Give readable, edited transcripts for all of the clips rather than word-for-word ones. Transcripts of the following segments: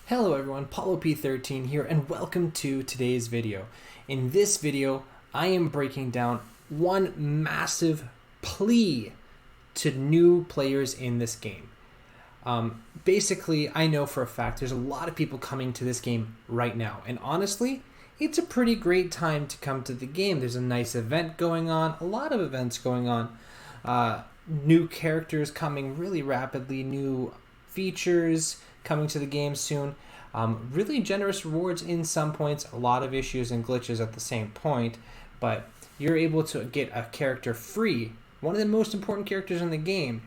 Hello everyone, Paulo P13 here and welcome to today's video. In this video, I am breaking down one massive plea to new players in this game. Basically, I know for a fact there's a lot of people coming to this game right now, and honestly, it's a pretty great time to come to the game. There's a nice event going on, a lot of events going on, new characters coming really rapidly, new features coming to the game soon. Really generous rewards in some points, a lot of issues and glitches at the same point, but you're able to get a character free, one of the most important characters in the game,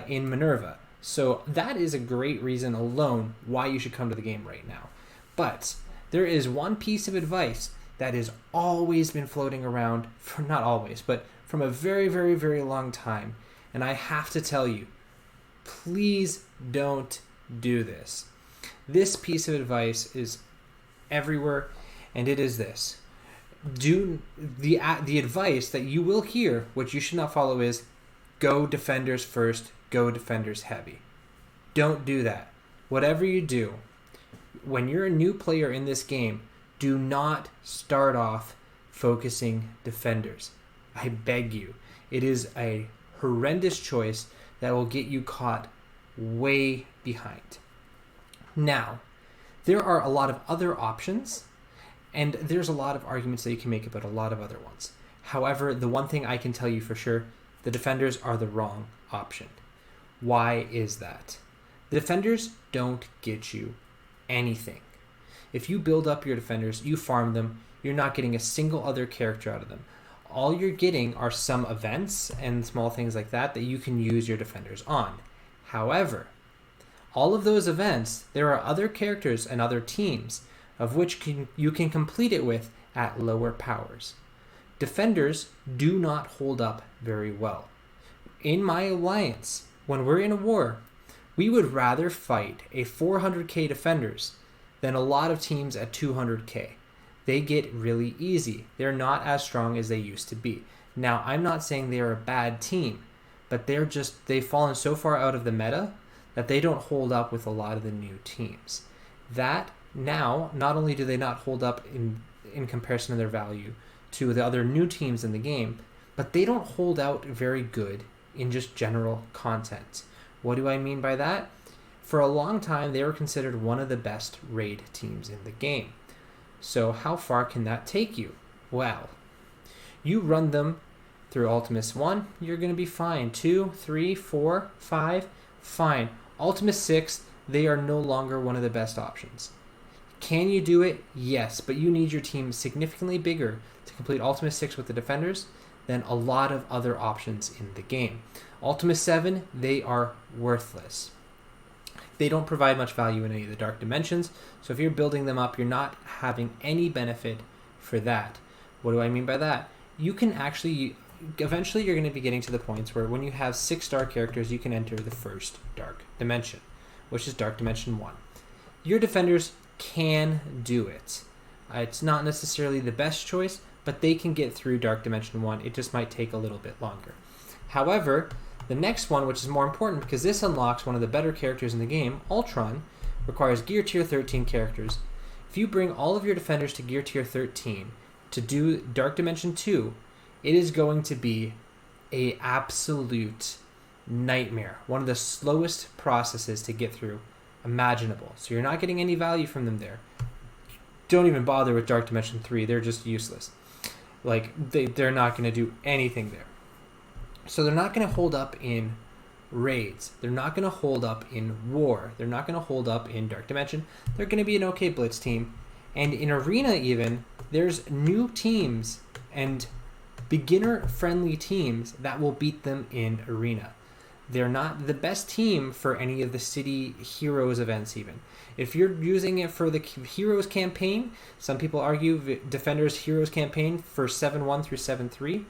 in Minerva. So that is a great reason alone why you should come to the game right now. But there is one piece of advice that has always been floating around, for not always, but from a very, very, very long time, and I have to tell you, please don't do this. This piece of advice is everywhere, and it is this. Do the advice that you will hear, which you should not follow, is go defenders first, go defenders heavy. Don't do that. Whatever you do, when you're a new player in this game, do not start off focusing defenders. I beg you. It is a horrendous choice that will get you caught way behind. Now, there are a lot of other options, and there's a lot of arguments that you can make about a lot of other ones. However, the one thing I can tell you for sure, the defenders are the wrong option. Why is that? The defenders don't get you anything. If you build up your defenders, you farm them, you're not getting a single other character out of them. All you're getting are some events and small things like that that you can use your defenders on. However, all of those events, there are other characters and other teams of which you can complete it with at lower powers. Defenders do not hold up very well. In my alliance, when we're in a war, we would rather fight a 400k defenders than a lot of teams at 200k. They get really easy. They're not as strong as they used to be. Now, I'm not saying they're a bad team, but they've fallen so far out of the meta that they don't hold up with a lot of the new teams. That now, not only do they not hold up in comparison to their value to the other new teams in the game, but they don't hold out very good in just general content. What do I mean by that? For a long time, they were considered one of the best raid teams in the game. So how far can that take you? Well, you run them through Ultimus 1, you're going to be fine. 2, 3, 4, 5, fine. Ultimus 6, they are no longer one of the best options. Can you do it? Yes, but you need your team significantly bigger to complete Ultimus 6 with the defenders than a lot of other options in the game. Ultimus 7, they are worthless. They don't provide much value in any of the dark dimensions, so if you're building them up, you're not having any benefit for that. What do I mean by that? You can actually, eventually you're going to be getting to the points where when you have 6 star characters, you can enter the first dark dimension, which is Dark Dimension 1. Your defenders can do it. It's not necessarily the best choice, but they can get through Dark Dimension 1. It just might take a little bit longer. However, the next one, which is more important because this unlocks one of the better characters in the game, Ultron, requires Gear Tier 13 characters. If you bring all of your defenders to Gear Tier 13 to do Dark Dimension 2, it is going to be an absolute nightmare. One of the slowest processes to get through imaginable. So you're not getting any value from them there. Don't even bother with Dark Dimension 3. They're just useless. They're not going to do anything there. So they're not going to hold up in raids. They're not going to hold up in war. They're not going to hold up in Dark Dimension. They're going to be an okay blitz team. And in Arena even, there's new teams and beginner-friendly teams that will beat them in Arena. They're not the best team for any of the City Heroes events even. If you're using it for the Heroes campaign, some people argue Defenders Heroes campaign for 7-1 through 7-3,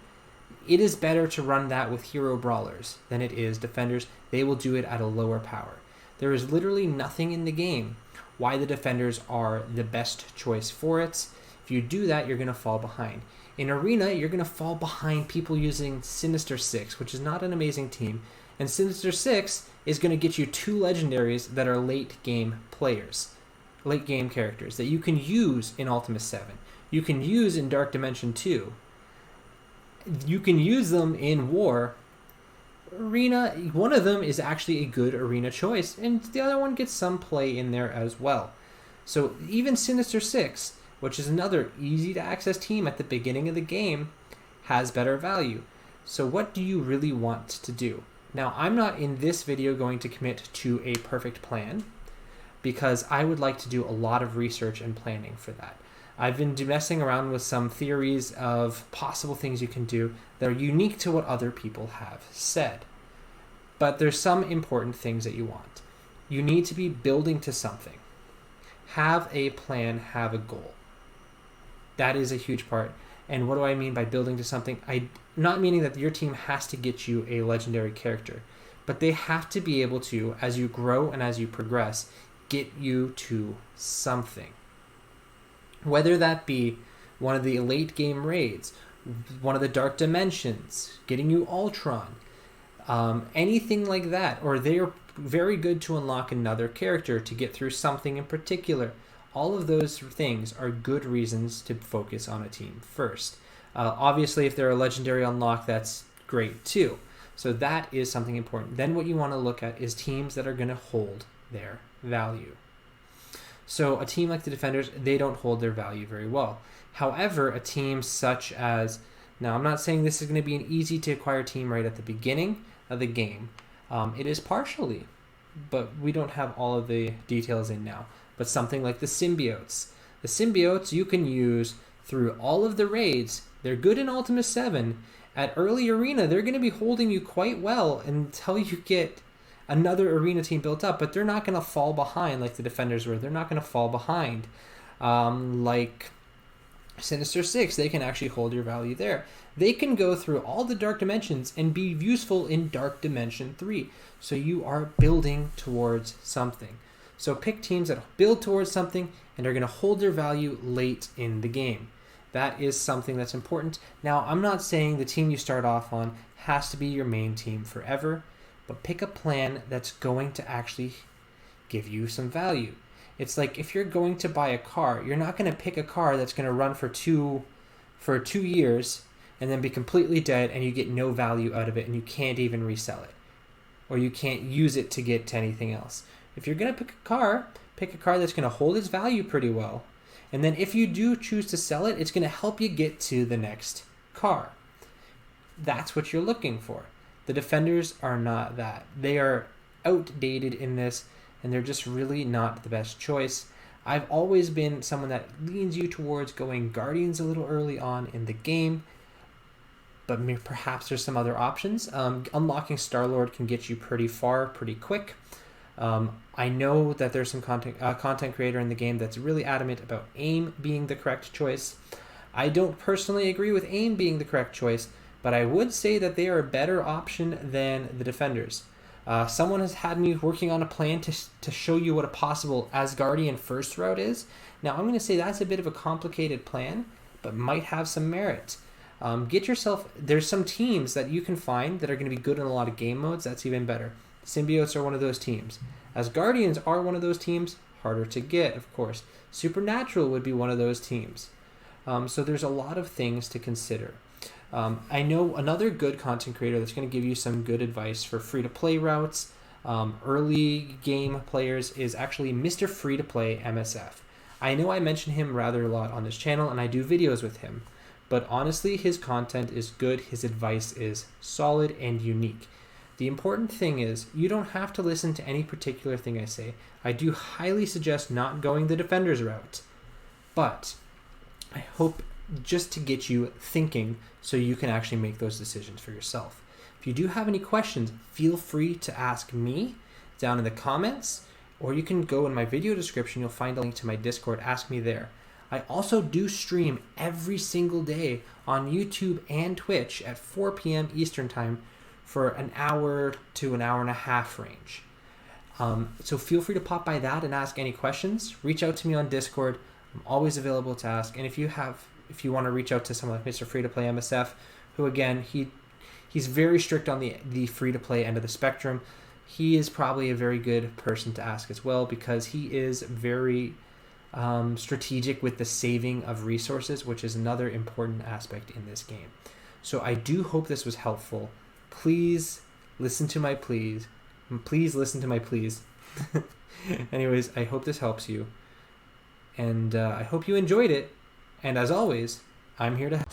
it is better to run that with Hero Brawlers than it is Defenders. They will do it at a lower power. There is literally nothing in the game why the Defenders are the best choice for it. If you do that, you're going to fall behind. In Arena, you're going to fall behind people using Sinister Six, which is not an amazing team, and Sinister Six is going to get you 2 legendaries that are late game players. late game characters that you can use in Ultima 7. You can use in Dark Dimension 2. You can use them in War. Arena, one of them is actually a good arena choice, and the other one gets some play in there as well. So even Sinister Six, which is another easy to access team at the beginning of the game, has better value. So what do you really want to do? Now, I'm not in this video going to commit to a perfect plan, because I would like to do a lot of research and planning for that. I've been messing around with some theories of possible things you can do that are unique to what other people have said. But there's some important things that you want. You need to be building to something. Have a plan, have a goal. That is a huge part. And what do I mean by building to something? I'm not meaning that your team has to get you a legendary character, but they have to be able to, as you grow and as you progress, get you to something. Whether that be one of the late game raids, one of the Dark Dimensions, getting you Ultron, anything like that, or they're very good to unlock another character to get through something in particular. All of those things are good reasons to focus on a team first. Obviously, if they're a legendary unlock, that's great too. So that is something important. Then what you want to look at is teams that are going to hold their value. So a team like the Defenders, they don't hold their value very well. However, a team such as, now I'm not saying this is going to be an easy to acquire team right at the beginning of the game. It is partially, but we don't have all of the details in now. But something like the Symbiotes. The Symbiotes you can use through all of the raids. They're good in Ultima 7. At early arena, they're going to be holding you quite well until you get another arena team built up, but they're not going to fall behind like the Defenders were. They're not going to fall behind like Sinister Six. They can actually hold your value there. They can go through all the Dark Dimensions and be useful in Dark Dimension 3. So you are building towards something. So pick teams that build towards something and are going to hold their value late in the game. That is something that's important. Now, I'm not saying the team you start off on has to be your main team forever, but pick a plan that's going to actually give you some value. It's like if you're going to buy a car, you're not going to pick a car that's going to run for two years and then be completely dead and you get no value out of it and you can't even resell it. Or you can't use it to get to anything else. If you're going to pick a car that's going to hold its value pretty well. And then if you do choose to sell it, it's going to help you get to the next car. That's what you're looking for. The Defenders are not that. They are outdated in this, and they're just really not the best choice. I've always been someone that leans you towards going Guardians a little early on in the game, but perhaps there's some other options. Unlocking Star-Lord can get you pretty far, pretty quick. I know that there's some content creator in the game that's really adamant about AIM being the correct choice. I don't personally agree with AIM being the correct choice, but I would say that they are a better option than the Defenders. Someone has had me working on a plan to show you what a possible Asgardian first route is. Now, I'm going to say that's a bit of a complicated plan, but might have some merit. There's some teams that you can find that are going to be good in a lot of game modes. That's even better. Symbiotes are one of those teams. Asgardians are one of those teams. Harder to get, of course. Supernatural would be one of those teams. So there's a lot of things to consider. I know another good content creator that's going to give you some good advice for free-to-play routes, early game players, is actually Mr. Free-to-Play MSF. I know I mention him rather a lot on this channel, and I do videos with him. But honestly, his content is good, his advice is solid and unique. The important thing is, you don't have to listen to any particular thing I say. I do highly suggest not going the Defenders route. But I hope just to get you thinking so you can actually make those decisions for yourself. If you do have any questions, feel free to ask me down in the comments, or you can go in my video description. You'll find a link to my Discord. Ask me there. I also do stream every single day on YouTube and Twitch at 4 p.m. Eastern Time for an hour to an hour and a half range. So feel free to pop by that and ask any questions. Reach out to me on Discord. I'm always available to ask. And if you want to reach out to someone like Mr. Free-to-Play MSF, who again, he's very strict on the free-to-play end of the spectrum. He is probably a very good person to ask as well, because he is very strategic with the saving of resources, which is another important aspect in this game. So I do hope this was helpful. Please listen to my pleas. Please listen to my pleas. Anyways, I hope this helps you. And I hope you enjoyed it. And as always, I'm here to help.